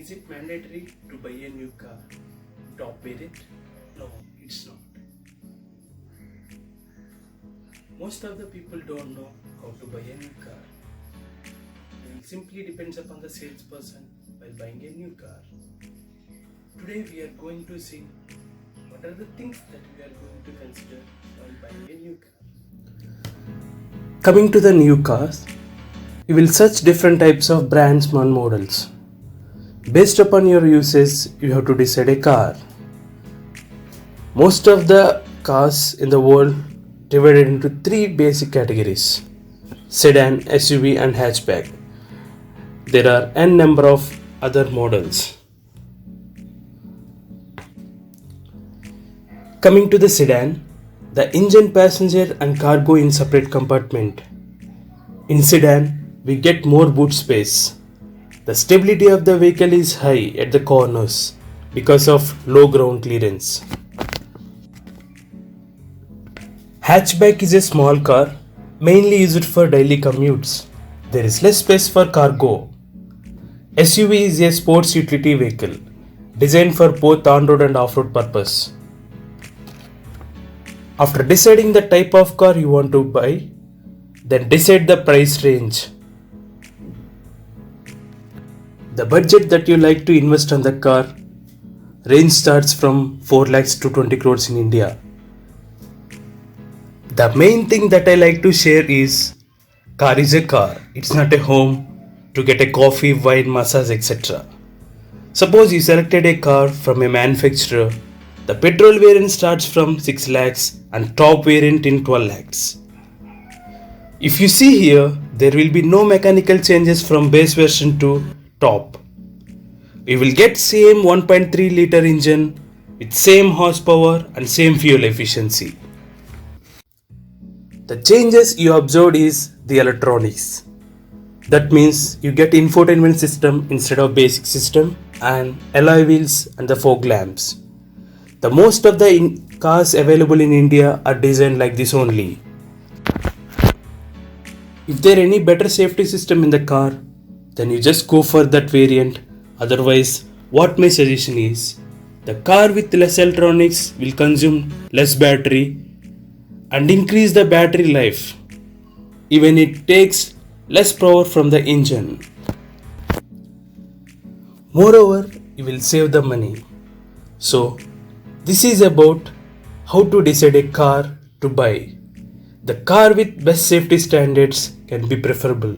Is it mandatory to buy a new car? Top variant? No, it's not. Most of the people don't know how to buy a new car. It simply depends upon the salesperson while buying a new car. Today we are going to see what are the things that we are going to consider while buying a new car. Coming to the new cars, you will search different types of brands and models. Based upon your uses, you have to decide a car. Most of the cars in the world divided into three basic categories: sedan, SUV and hatchback. There are n number of other models. Coming to the sedan, the engine, passenger and cargo in separate compartment. In sedan, we get more boot space. The stability of the vehicle is high at the corners because of low ground clearance. Hatchback is a small car mainly used for daily commutes. There is less space for cargo. SUV is a sports utility vehicle designed for both on-road and off-road purpose. After deciding the type of car you want to buy, then decide the price range. The budget that you like to invest on the car range starts from 4 lakhs to 20 crores in India. The main thing that I like to share is car is a car. It's not a home to get a coffee, wine, massage, etc. Suppose you selected a car from a manufacturer. The petrol variant starts from 6 lakhs and top variant in 12 lakhs. If you see here, there will be no mechanical changes from base version to top. We will get same 1.3 liter engine with same horsepower and same fuel efficiency. The changes you observed is the electronics. That means you get infotainment system instead of basic system and alloy wheels and the fog lamps. The most of the cars available in India are designed like this only. If there any better safety system in the car, then you just go for that variant. Otherwise, what my suggestion is, the car with less electronics will consume less battery and increase the battery life. Even it takes less power from the engine. Moreover, you will save the money. So, this is about how to decide a car to buy. The car with best safety standards can be preferable.